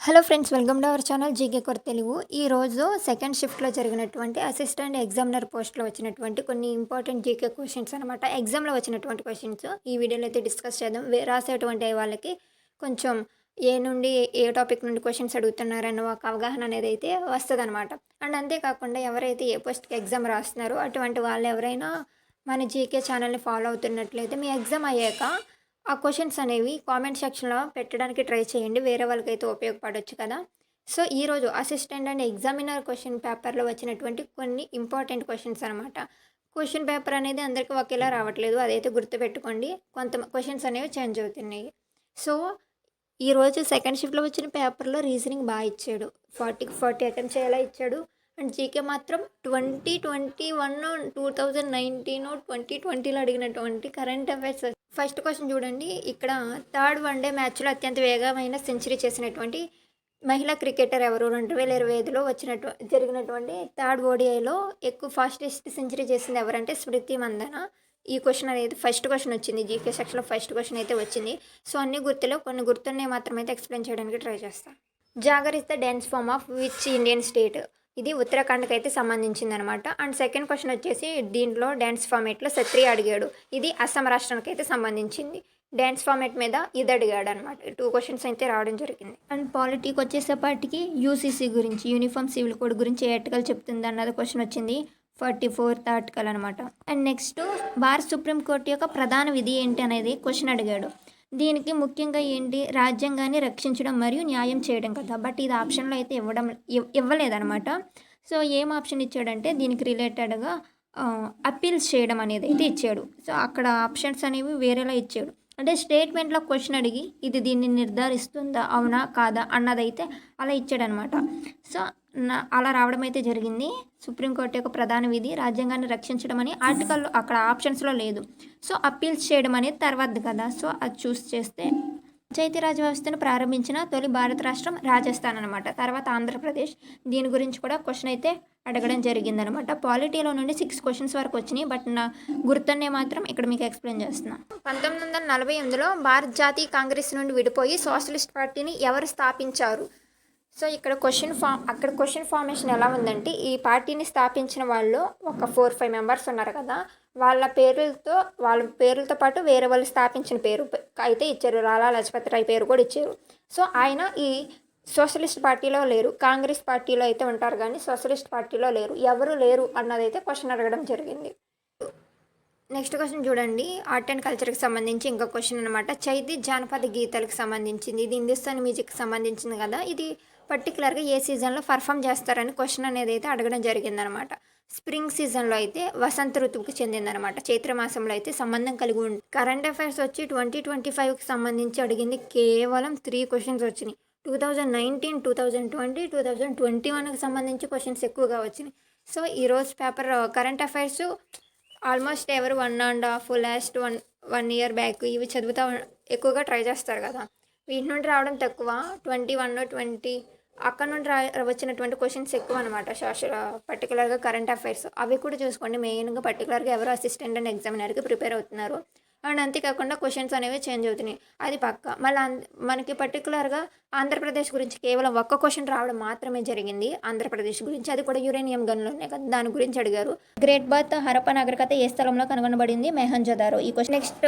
Hello friends, welcome to our channel GK కొర తెలుగు. ఈరోజు second షిఫ్ట్లో జరిగినటువంటి అసిస్టెంట్ ఎగ్జామినర్ పోస్ట్లో వచ్చినటువంటి కొన్ని ఇంపార్టెంట్ జీకే క్వశ్చన్స్ అనమాట. ఎగ్జామ్లో వచ్చినటువంటి క్వశ్చన్స్ ఈ వీడియోలో అయితే డిస్కస్ చేద్దాం. రాసేటువంటి వాళ్ళకి కొంచెం ఏ నుండి ఏ టాపిక్ నుండి క్వశ్చన్స్ అడుగుతున్నారన్న ఒక అవగాహన అనేది అయితే వస్తుందన్నమాట. అండ్ అంతేకాకుండా ఎవరైతే ఏ పోస్ట్కి ఎగ్జామ్ రాస్తున్నారో అటువంటి వాళ్ళు ఎవరైనా మన జీకే ఛానల్ని ఫాలో అవుతున్నట్లయితే మీ ఎగ్జామ్ అయ్యాక ఆ క్వశ్చన్స్ అనేవి కామెంట్ సెక్షన్లో పెట్టడానికి ట్రై చేయండి. వేరే వాళ్ళకైతే ఉపయోగపడవచ్చు కదా. సో ఈరోజు అసిస్టెంట్ అండ్ ఎగ్జామినర్ క్వశ్చన్ పేపర్లో వచ్చినటువంటి కొన్ని ఇంపార్టెంట్ క్వశ్చన్స్ అనమాట. క్వశ్చన్ పేపర్ అనేది అందరికీ ఒకేలా రావట్లేదు, అదైతే గుర్తుపెట్టుకోండి. కొంత క్వశ్చన్స్ అనేవి చేంజ్ అవుతున్నాయి. సో ఈరోజు సెకండ్ షిఫ్ట్లో వచ్చిన పేపర్లో రీజనింగ్ బాగా ఇచ్చాడు. 40 అటెంప్ట్స్ ఎలా ఇచ్చాడు. అండ్ జీకే మాత్రం 2021 2019 2020లో అడిగినటువంటి కరెంట్ అఫైర్స్. ఫస్ట్ క్వశ్చన్ చూడండి. ఇక్కడ థర్డ్ వన్డే మ్యాచ్లో అత్యంత వేగమైన సెంచరీ చేసినటువంటి మహిళా క్రికెటర్ ఎవరు? 2025లో జరిగినటువంటి థర్డ్ ఓడిఐలో ఎక్కువ ఫాస్టెస్ట్ సెంచరీ చేసింది ఎవరంటే స్మృతి మందన. ఈ క్వశ్చన్ అనేది ఫస్ట్ క్వశ్చన్ వచ్చింది. జీకే సెక్షన్లో ఫస్ట్ క్వశ్చన్ అయితే వచ్చింది. సో అన్ని గుర్తులో కొన్ని గుర్తున్నాయి మాత్రమైతే ఎక్స్ప్లెయిన్ చేయడానికి ట్రై చేస్తాను. Jagar is the dance form of which Indian state? ఇది ఉత్తరాఖండ్కి అయితే సంబంధించింది అనమాట. అండ్ సెకండ్ క్వశ్చన్ వచ్చేసి దీంట్లో డ్యాన్స్ ఫార్మేట్లో సత్రియ అడిగాడు. ఇది అస్సాం రాష్ట్రానికి అయితే సంబంధించింది. డ్యాన్స్ ఫార్మేట్ మీద ఇది అడిగాడు అనమాట. 2 క్వశ్చన్స్ అయితే రావడం జరిగింది. అండ్ పాలిటీకి వచ్చేసేపాటికి యూసీసీ గురించి, యూనిఫామ్ సివిల్ కోడ్ గురించి ఏ ఆర్టికల్ చెప్తుంది అన్నది క్వశ్చన్ వచ్చింది. 44th ఆర్టికల్ అనమాట. అండ్ నెక్స్ట్ భారత సుప్రీంకోర్టు యొక్క ప్రధాన విధి ఏంటి అనేది క్వశ్చన్ అడిగాడు. దీనికి ముఖ్యంగా ఏంటి? రాజ్యాంగాన్ని రక్షించడం మరియు న్యాయం చేయడం కదా. బట్ ఇది ఆప్షన్లో అయితే ఇవ్వలేదన్నమాట. సో ఏం ఆప్షన్ ఇచ్చాడంటే దీనికి రిలేటెడ్గా అప్పీల్స్ చేయడం అనేది అయితే ఇచ్చాడు. సో అక్కడ ఆప్షన్స్ అనేవి వేరేలా ఇచ్చాడు. అంటే స్టేట్మెంట్లో క్వశ్చన్ అడిగి ఇది దీన్ని నిర్ధారిస్తుందా, అవునా కాదా అన్నదైతే అలా ఇచ్చాడనమాట. సో అలా రావడం అయితే జరిగింది. సుప్రీంకోర్టు యొక్క ప్రధాన విధి రాజ్యాంగాన్ని రక్షించడం అని ఆర్టికల్ అక్కడ ఆప్షన్స్లో లేదు. సో అప్పీల్స్ చేయడం అనేది తర్వాత కదా. సో అది చూస్ చేస్తే పంచాయతీ రాజ్ వ్యవస్థను ప్రారంభించిన తొలి భారత రాష్ట్రం రాజస్థాన్ అనమాట. తర్వాత ఆంధ్రప్రదేశ్. దీని గురించి కూడా క్వశ్చన్ అయితే అడగడం జరిగిందనమాట. పాలిటీలో నుండి 6 క్వశ్చన్స్ వరకు వచ్చినాయి. బట్ నా గుర్తున్నే మాత్రం ఇక్కడ మీకు ఎక్స్ప్లెయిన్ చేస్తున్నాను. 1948లో భారత జాతీయ కాంగ్రెస్ నుండి విడిపోయి సోషలిస్ట్ పార్టీని ఎవరు స్థాపించారు? సో ఇక్కడ క్వశ్చన్ ఫార్మేషన్ ఎలా ఉందంటే ఈ పార్టీని స్థాపించిన వాళ్ళు ఒక 4-5 మెంబర్స్ ఉన్నారు కదా. వాళ్ళ పేర్లతో పాటు వేరే వాళ్ళు స్థాపించిన పేరు అయితే ఇచ్చారు. లాలా లజపత్ రాయ్ పేరు కూడా ఇచ్చారు. సో ఆయన ఈ సోషలిస్ట్ పార్టీలో లేరు, కాంగ్రెస్ పార్టీలో అయితే ఉంటారు కానీ సోషలిస్ట్ పార్టీలో లేరు. ఎవరు లేరు అన్నదైతే క్వశ్చన్ అడగడం జరిగింది. నెక్స్ట్ క్వశ్చన్ చూడండి. ఆర్ట్ అండ్ కల్చర్కి సంబంధించి ఇంకో క్వశ్చన్ అనమాట. చైతీ జానపద గీతాలకు సంబంధించింది. ఇది హిందుస్థానీ మ్యూజిక్కి సంబంధించింది కదా. ఇది పర్టికులర్గా ఏ సీజన్లో పర్ఫామ్ చేస్తారని క్వశ్చన్ అనేది అయితే అడగడం జరిగిందనమాట. స్ప్రింగ్ సీజన్లో అయితే వసంత ఋతువుకి చెందిందనమాట. చైత్రమాసంలో అయితే సంబంధం కలిగి ఉంది. కరెంట్ అఫైర్స్ వచ్చి 2025కి సంబంధించి అడిగింది కేవలం 3 క్వశ్చన్స్ వచ్చినాయి. 2019, 2020, 2021కి సంబంధించి క్వశ్చన్స్ ఎక్కువగా వచ్చినాయి. సో ఈరోజు పేపర్ కరెంట్ అఫైర్స్ ఆల్మోస్ట్ ఎవరు 1.5 లాస్ట్ 1 ఇయర్ బ్యాక్ ఇవి చదువుతా ఎక్కువగా ట్రై చేస్తారు కదా. వీటి నుండి రావడం తక్కువ. 21, 20 అక్కడ నుండి వచ్చినటువంటి క్వశ్చన్స్ ఎక్కువ అనమాట. పర్టికులర్గా కరెంట్ అఫైర్స్ అవి కూడా చూసుకోండి. మెయిన్గా పర్టికులర్గా ఎవరు అసిస్టెంట్ అండ్ ఎగ్జామినర్కి ప్రిపేర్ అవుతున్నారు. అండ్ అంతేకాకుండా క్వశ్చన్స్ అనేవి చేంజ్ అవుతున్నాయి, అది పక్క. మళ్ళీ మనకి పర్టికులర్గా ఆంధ్రప్రదేశ్ గురించి కేవలం ఒక్క క్వశ్చన్ రావడం మాత్రమే జరిగింది. ఆంధ్రప్రదేశ్ గురించి, అది కూడా యురేనియం గన్లోనే కదా, దాని గురించి అడిగారు. గ్రేట్ బాత్ హరప్పా నాగరికత ఏ స్థలంలో కనుగొనబడింది? మెహంజోదారో. ఈ క్వశ్చన్. నెక్స్ట్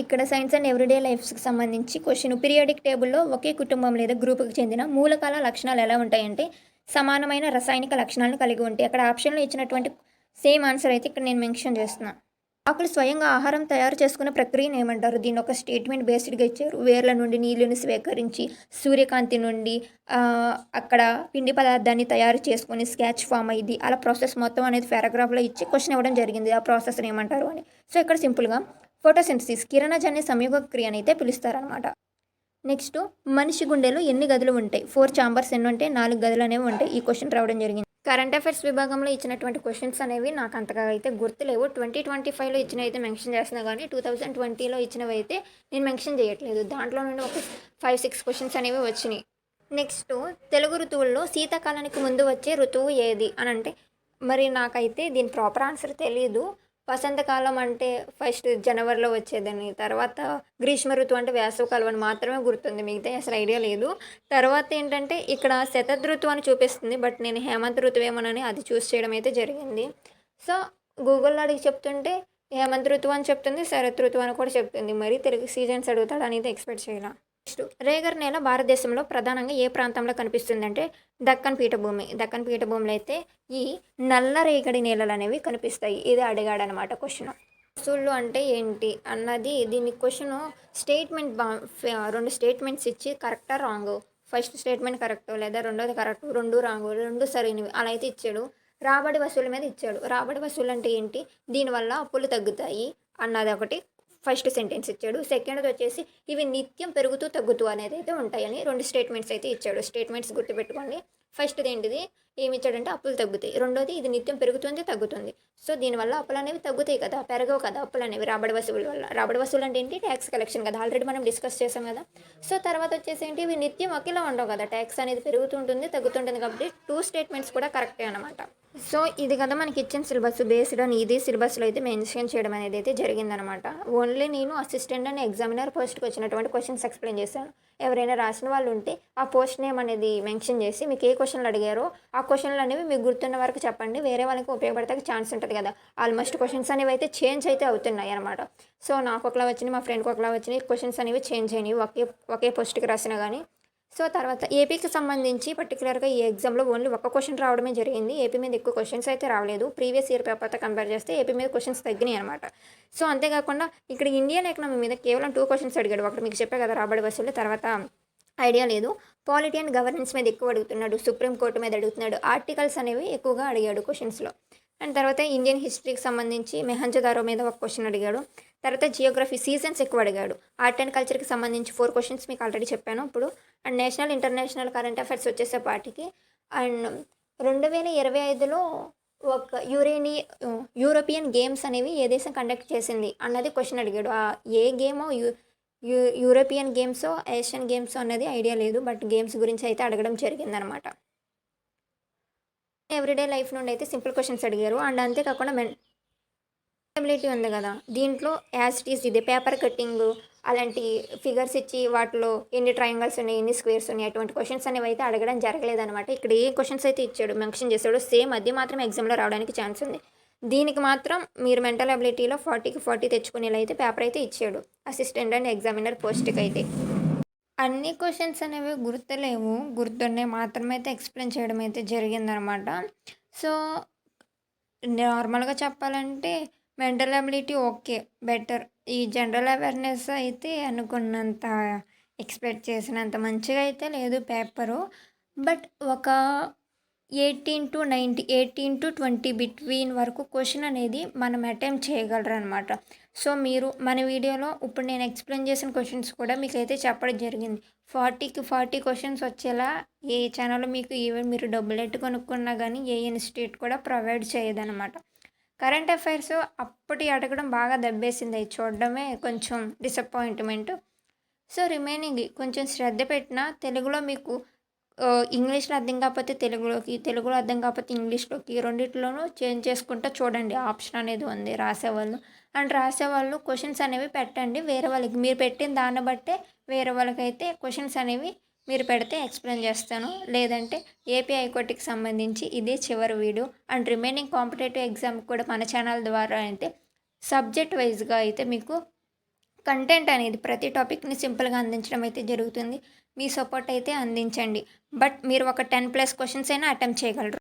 ఇక్కడ సైన్స్ అండ్ ఎవ్రీడే లైఫ్స్కి సంబంధించి క్వశ్చన్. పీరియాడిక్ టేబుల్లో ఒకే కుటుంబం లేదా గ్రూపుకి చెందిన మూలకాల లక్షణాలు ఎలా ఉంటాయంటే సమానమైన రసాయనిక లక్షణాలను కలిగి ఉంటాయి. అక్కడ ఆప్షన్లో ఇచ్చినటువంటి సేమ్ ఆన్సర్ అయితే ఇక్కడ నేను మెన్షన్ చేస్తున్నాను. ఆకులు స్వయంగా ఆహారం తయారు చేసుకునే ప్రక్రియను ఏమంటారు? దీన్ని ఒక స్టేట్మెంట్ బేస్డ్గా ఇచ్చారు. వేర్ల నుండి నీళ్ళని స్వీకరించి సూర్యకాంతి నుండి అక్కడ పిండి పదార్థాన్ని తయారు చేసుకొని స్కెచ్ ఫామ్ అయ్యింది. అలా ప్రాసెస్ మొత్తం అనేది పారాగ్రాఫ్లో ఇచ్చి క్వశ్చన్ ఇవ్వడం జరిగింది. ఆ ప్రాసెస్ని ఏమంటారు అని. సో ఇక్కడ సింపుల్గా ఫోటోసింథసిస్ కిరణజన్య సంయోగ క్రియ అయితే పిలుస్తారనమాట. నెక్స్ట్ మనిషి గుండెలో ఎన్ని గదులు ఉంటాయి? 4 ఛాంబర్స్ ఎన్ని ఉంటాయి? 4 గదులు అనేవి ఉంటాయి. ఈ క్వశ్చన్ రావడం జరిగింది. కరెంట్ అఫైర్స్ విభాగంలో ఇచ్చినటువంటి క్వశ్చన్స్ అనేవి నాకు అంతగా అయితే గుర్తులేవు. 2025లో ఇచ్చినవి అయితే మెన్షన్ చేస్తున్నా కానీ 2020లో ఇచ్చినవి అయితే నేను మెన్షన్ చేయట్లేదు. దాంట్లో నుండి ఒక 5-6 క్వశ్చన్స్ అనేవి వచ్చినాయి. నెక్స్ట్ తెలుగు ఋతువుల్లో శీతాకాలానికి ముందు వచ్చే ఋతువు ఏది అని అంటే మరి నాకైతే దీని ప్రాపర్ ఆన్సర్ తెలియదు. వసంతకాలం అంటే ఫస్ట్ జనవరిలో వచ్చేదని, తర్వాత గ్రీష్మ ఋతువు అంటే వేసవికాలం అని మాత్రమే గుర్తుంది. మిగతాయి అసలు ఐడియా లేదు. తర్వాత ఏంటంటే ఇక్కడ శతదృతువు అని చూపిస్తుంది. బట్ నేను హేమంత ఋతువేమోనని అది చూస్ చేయడం అయితే జరిగింది. సో, గూగుల్‌లో అడిగి చెప్తుంటే హేమంత ఋతువు అని చెప్తుంది. శరత్ ఋతువు అని కూడా చెప్తుంది. మరీ తెలుగు సీజన్స్ అడుగుతాడనైతే ఎక్స్‌పెక్ట్ చేయలా. నెక్స్ట్ రేగర్ నేల భారతదేశంలో ప్రధానంగా ఏ ప్రాంతంలో కనిపిస్తుందంటే దక్కన్ పీఠభూమి. దక్కన్ పీఠభూమిలో అయితే ఈ నల్ల రేగడి నేలలు అనేవి కనిపిస్తాయి. ఇది అడిగాడనమాట క్వశ్చన్. వసూళ్ళు అంటే ఏంటి అన్నది దీని క్వశ్చను స్టేట్మెంట్ 2 స్టేట్మెంట్స్ ఇచ్చి కరెక్టా రాంగు, ఫస్ట్ స్టేట్మెంట్ కరెక్ట్ లేదా రెండోది కరెక్ట్, 2 రాంగు, 2 సరైనవి అలా అయితే ఇచ్చాడు. రాబడి వసూలు మీద ఇచ్చాడు. రాబడి వసూలు అంటే ఏంటి, దీనివల్ల అప్పులు తగ్గుతాయి అన్నది ఒకటి ఫస్ట్ సెంటెన్స్ ఇచ్చాడు. సెకండ్‌ది వచ్చేసి ఇవి నిత్యం పెరుగుతూ తగ్గుతూ అనేది అయితే ఉంటాయని 2 స్టేట్మెంట్స్ అయితే ఇచ్చాడు. స్టేట్మెంట్స్ గుర్తుపెట్టుకోండి. ఫస్ట్‌ది ఏంటిది, ఏమి ఇచ్చాడంటే అప్పులు తగ్గుతాయి. రెండోది ఇది నిత్యం పెరుగుతుంది తగ్గుతుంది. సో దీనివల్ల అప్పులు అనేవి తగ్గుతాయి కదా, పెరగవు కదా అప్పులు అనేవి రాబడి వసూలు వల్ల. రాబడి వసూలు అంటే ఏంటి, ట్యాక్స్ కలెక్షన్ కదా, ఆల్రెడీ మనం డిస్కస్ చేసాం కదా. సో తర్వాత వచ్చేసి ఏంటి, ఇవి నిత్యం ఒకేలా ఉండవు కదా, ట్యాక్స్ అనేది పెరుగుతుంటుంది తగ్గుతుంటుంది కాబట్టి 2 స్టేట్మెంట్స్ కూడా కరెక్టే అనమాట. సో ఇది కదా మనకి ఇచ్చిన సిలబస్. బేస్డ్ ఆన్ ఇది సిలబస్లో అయితే మెన్షన్ చేయడం అనేది అయితే జరిగిందనమాట. ఓన్లీ నేను అసిస్టెంట్ అండ్ ఎగ్జామినర్ పోస్ట్కి వచ్చినటువంటి క్వశ్చన్స్ ఎక్స్ప్లెయిన్ చేశాను. ఎవరైనా రాసిన వాళ్ళు ఉంటే ఆ పోస్ట్ నేమ్ అనేది మెన్షన్ చేసి మీకు ఏ క్వశ్చన్లు అడిగారో ఆ క్వశ్చన్లు అనేవి మీకు గుర్తున్న వరకు చెప్పండి. వేరే వాళ్ళకి ఉపయోగపడతానికి ఛాన్స్ ఉంటుంది కదా. ఆల్మోస్ట్ క్వశ్చన్స్ అనేవి అయితే చేంజ్ అయితే అవుతున్నాయి అనమాట. సో నాకు ఒకలా వచ్చినాయి, మా ఫ్రెండ్కి ఒకలా వచ్చినాయి. క్వశ్చన్స్ అనేవి చేంజ్ అయినాయి ఒకే పోస్ట్కి రాసినా కానీ. సో తర్వాత ఏపీకి సంబంధించి పర్టికులర్గా ఈ ఎగ్జామ్లో ఓన్లీ ఒక్క క్వశ్చన్ రావడమే జరిగింది. ఏపీ మీద ఎక్కువ క్వశ్చన్స్ అయితే రావలేదు. ప్రీవియస్ ఇయర్ పేపర్తో కంపేర్ చేస్తే ఏపీ మీద క్వశ్చన్స్ తగ్గినాయి అనమాట. సో అంతేకాకుండా ఇక్కడ ఇండియన్ ఎకనామీ మీద కేవలం 2 క్వశ్చన్స్ అడిగాడు. ఒకటి మీకు చెప్పే కదా రాబడి వసూలు, తర్వాత ఐడియా లేదు. పాలిటీ అండ్ గవర్నెన్స్ మీద ఎక్కువ అడుగుతున్నాడు. సుప్రీంకోర్టు మీద అడుగుతున్నాడు. ఆర్టికల్స్ అనేవి ఎక్కువగా అడిగాడు క్వశ్చన్స్లో. అండ్ తర్వాత ఇండియన్ హిస్టరీకి సంబంధించి మెహంజదారో మీద ఒక క్వశ్చన్ అడిగాడు. తర్వాత జియోగ్రఫీ సీజన్స్ ఎక్కువ అడిగాడు. ఆర్ట్ అండ్ కల్చర్కి సంబంధించి 4 క్వశ్చన్స్ మీకు ఆల్రెడీ చెప్పాను ఇప్పుడు. And national international current affairs వచ్చేసేపాటికి అండ్ 2025లో ఒక యూరోపియన్ గేమ్స్ అనేవి ఏ దేశం కండక్ట్ చేసింది అన్నది క్వశ్చన్ అడిగాడు. ఏ గేమో యూరోపియన్ గేమ్సో ఏషియన్ గేమ్సో అన్నది ఐడియా లేదు. బట్ గేమ్స్ గురించి అయితే అడగడం జరిగిందనమాట. ఎవ్రీడే లైఫ్ నుండి అయితే సింపుల్ క్వశ్చన్స్ అడిగారు. అండ్ అంతేకాకుండా మెయింటెనబిలిటీ ఉంది కదా, దీంట్లో యాజ్ ఇట్ ఈస్ ఇదే పేపర్ కట్టింగ్ అలాంటి ఫిగర్స్ ఇచ్చి వాటిలో ఎన్ని ట్రయాంగిల్స్ ఉన్నాయి, ఎన్ని స్క్వేర్స్ ఉన్నాయి, అటువంటి క్వశ్చన్స్ అనేవి అయితే అడగడం జరగలేదనమాట. ఇక్కడ ఏ క్వశ్చన్స్ అయితే ఇచ్చాడు మెన్షన్ చేశాడు సేమ్ అది మాత్రం ఎగ్జామ్లో రావడానికి ఛాన్స్ ఉంది. దీనికి మాత్రం మీరు మెంటల్ అబిలిటీలో 40కి 40 తెచ్చుకునేలా అయితే పేపర్ అయితే ఇచ్చాడు అసిస్టెంట్ అండ్ ఎగ్జామినర్ పోస్ట్కి అయితే. అన్ని క్వశ్చన్స్ అనేవి గుర్తులేవు, గుర్తున్నాయి మాత్రమే అయితే ఎక్స్ప్లెయిన్ చేయడం అయితే జరిగిందనమాట. సో నార్మల్గా చెప్పాలంటే మెంటల్ అబిలిటీ ఓకే బెటర్. ఈ జనరల్ అవేర్నెస్ అయితే అనుకున్నంత ఎక్స్పెక్ట్ చేసినంత మంచిగా అయితే లేదు పేపరు. బట్ ఒక 18 to 20 బిట్వీన్ వరకు క్వశ్చన్ అనేది మనం అటెంప్ట్ చేయగలరు అనమాట. సో మీరు మన వీడియోలో ఇప్పుడు నేను ఎక్స్ప్లెయిన్ చేసిన క్వశ్చన్స్ కూడా మీకు అయితే చెప్పడం జరిగింది. 40కి 40 క్వశ్చన్స్ వచ్చేలా ఏ ఛానల్ మీకు ఈవెన్ మీరు డబ్బులు ఎట్టు కొనుక్కున్నా కానీ ఏ ఇన్స్టిట్యూట్ కూడా ప్రొవైడ్ చేయదనమాట. కరెంట్ అఫైర్స్ అప్పటి అడగడం బాగా దెబ్బేసింది. అవి చూడడమే కొంచెం డిసప్పాయింట్మెంట్. సో రిమైనింగ్ కొంచెం శ్రద్ధ పెట్టినా తెలుగులో మీకు ఇంగ్లీష్లో అర్థం కాకపోతే తెలుగులోకి, తెలుగులో అర్థం కాకపోతే ఇంగ్లీష్లోకి, రెండిట్లోనూ చేంజ్ చేసుకుంటూ చూడండి. ఆప్షన్ అనేది ఉంది రాసేవాళ్ళు. అండ్ రాసేవాళ్ళు క్వశ్చన్స్ అనేవి పెట్టండి వేరే వాళ్ళకి. మీరు పెట్టిన దాన్ని బట్టే వేరే వాళ్ళకైతే క్వశ్చన్స్ అనేవి మీరు పెడితే ఎక్స్ప్లెయిన్ చేస్తాను. లేదంటే ఏపీ హైకోర్టుకి సంబంధించి ఇదే చివరి video. And remaining competitive exam కూడా మన ఛానల్ ద్వారా అయితే సబ్జెక్ట్ వైజ్గా అయితే మీకు కంటెంట్ అనేది ప్రతి టాపిక్ని సింపుల్గా అందించడం అయితే జరుగుతుంది. మీ సపోర్ట్ అయితే అందించండి. బట్ మీరు ఒక 10+ క్వశ్చన్స్ అయినా అటెంప్ట్ చేయగలరు.